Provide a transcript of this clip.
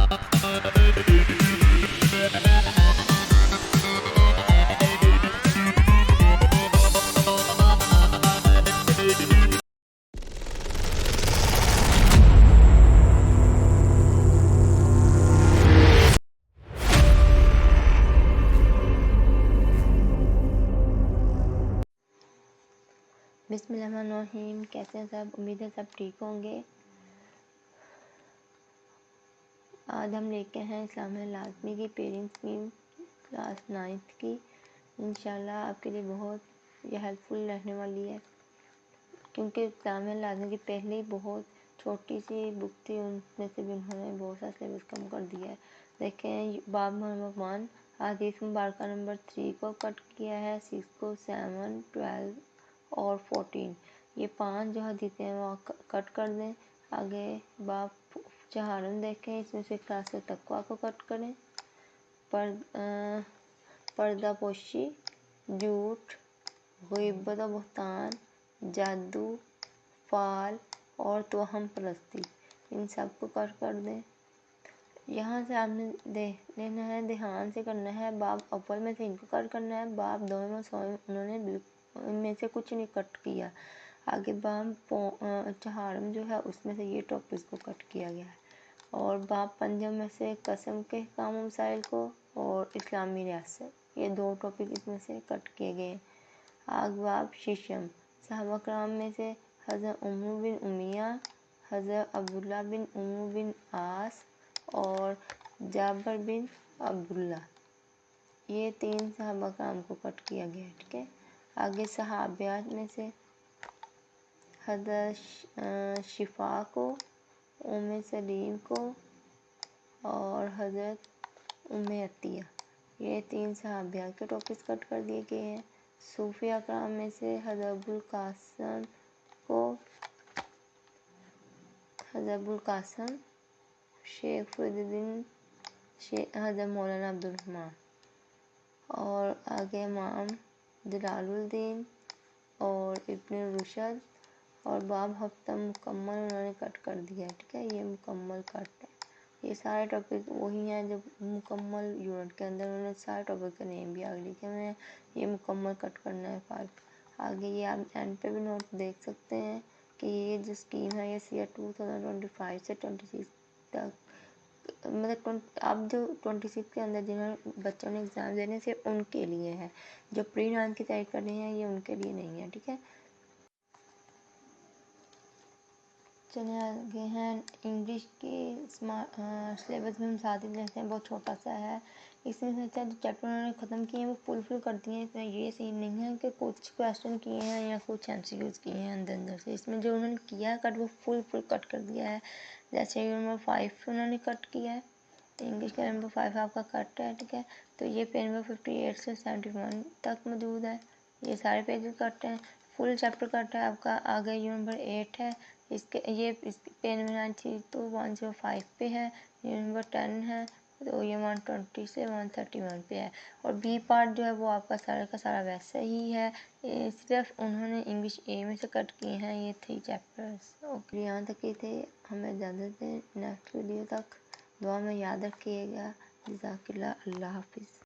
بسم اللہ الرحمن الرحیم. کیسے ہیں سب؟ امید ہے سب ٹھیک ہوں گے. آج ہم لے کے ہیں اسلامیہ لازمی کی پیرنگ اسکیم کلاس 9 کی. انشاءاللہ آپ کے لیے بہت یہ ہیلپ فل رہنے والی ہے، کیونکہ اسلامیہ لازمی کی پہلے بہت چھوٹی سی بک تھی، ان میں سے بھی انہوں نے بہت سا سلیبس کم کر دیا ہے. دیکھیں باب نمبر 1 حدیث مبارکہ نمبر 3 کو کٹ کیا ہے، 6 کو، 7، 12 اور 14. یہ 5 جو حدیثیں ہیں وہ کٹ کر دیں. آگے باب چہارم دیکھیں، اس میں سے کلاس تقویٰ کو کٹ کریں. پردہ پوشی، جھوٹ، غیبت و بہتان، جادو، فال اور توہم پرستی، ان سب کو کٹ کر دیں. یہاں سے آپ نے لینا ہے، دھیان سے کرنا ہے. باب اول میں سے ان کو کٹ کرنا ہے، باب دو میں انہوں نے ان میں سے کچھ نہیں کٹ کیا. آگے باب چہارم جو ہے اس میں سے یہ ٹاپکس کو کٹ کیا گیا ہے، اور باب پنجم میں سے قسم کے احکام و مسائل کو اور اسلامی ریاست، یہ 2 ٹاپک اس میں سے کٹ کیے گئے ہیں. آگے باب ششم، صحابہ کرام میں سے حضرت عمرو بن امیہ، حضرت عبداللہ بن عمرو بن عاص اور جابر بن عبداللہ، یہ 3 صحابہ کرام کو کٹ کیا گیا ہے. ٹھیک ہے. آگے صحابیات میں سے حضرت شفا کو، ام سلیم کو اور حضرت ام عطیہ، یہ 3 صحابیات کے ٹاپکس کٹ کر دیے گئے ہیں. صوفیہ کرام میں سے حضرت ابوالقاسم کو، حضرت ابوالقاسم، شیخ فرید الدین، حضرت مولانا عبدالرحمن، اور آگے امام جلال الدین اور ابن رشد. اور باب ہفتہ مکمل انہوں نے کٹ کر دیا ہے. ٹھیک ہے، یہ مکمل کٹ ہے. یہ سارے ٹاپک وہی ہیں جو مکمل یونٹ کے اندر انہوں نے سارے ٹاپک کے نیم بھی آگے لکھے ہوئے ہیں. یہ مکمل کٹ کرنا ہے پارٹ. آگے یہ آپ اینڈ پہ بھی نوٹ دیکھ سکتے ہیں کہ یہ جو اسکیم ہے یہ سی 2025 سے 26 تک، مطلب اب جو 26 کے اندر جنہوں نے بچوں نے ایگزام دینے سے ان کے لیے ہے. جو پری 9 کی تیاری کر رہے ہیں یہ ان کے لیے نہیں ہے. ٹھیک ہے. چلیں آگے ہیں انگلش کی سلیبس میں ہم ساتھ ہی لیتے ہیں. بہت چھوٹا سا ہے. اس میں سے جو چیپٹر انہوں نے ختم کیے ہیں وہ فل کر دیے ہیں. اس میں یہ سین نہیں ہے کہ کچھ کویسچن کیے ہیں یا کچھ MCQs کیے ہیں اندر سے. اس میں جو انہوں نے کیا ہے کٹ وہ فل کٹ کر دیا ہے. جیسے نمبر 5 انہوں نے کٹ کیا ہے، انگلش کا نمبر 5 آپ کا کٹ ہے. ٹھیک ہے. تو یہ پیج نمبر 58 سے 71 تک موجود ہے. یہ سارے پیجز کٹ ہیں، فل چیپٹر کٹ ہے آپ کا. آگے یہ نمبر 8 ہے، اس پیج نمبر 93 to 105 پہ ہے. یہ نمبر 10 ہے تو یہ 120 سے 131 پہ ہے. اور بی پارٹ جو ہے وہ آپ کا سارا ویسے ہی ہے. صرف انہوں نے انگلش اے میں سے کٹ کیے ہیں یہ 3 چیپٹرز. اوکے، یہاں تک ہی تھے. ہمیں اجازت دیں، نیکسٹ ویڈیو تک دعا میں یاد رکھیے گا. جزاک اللہ. اللہ حافظ.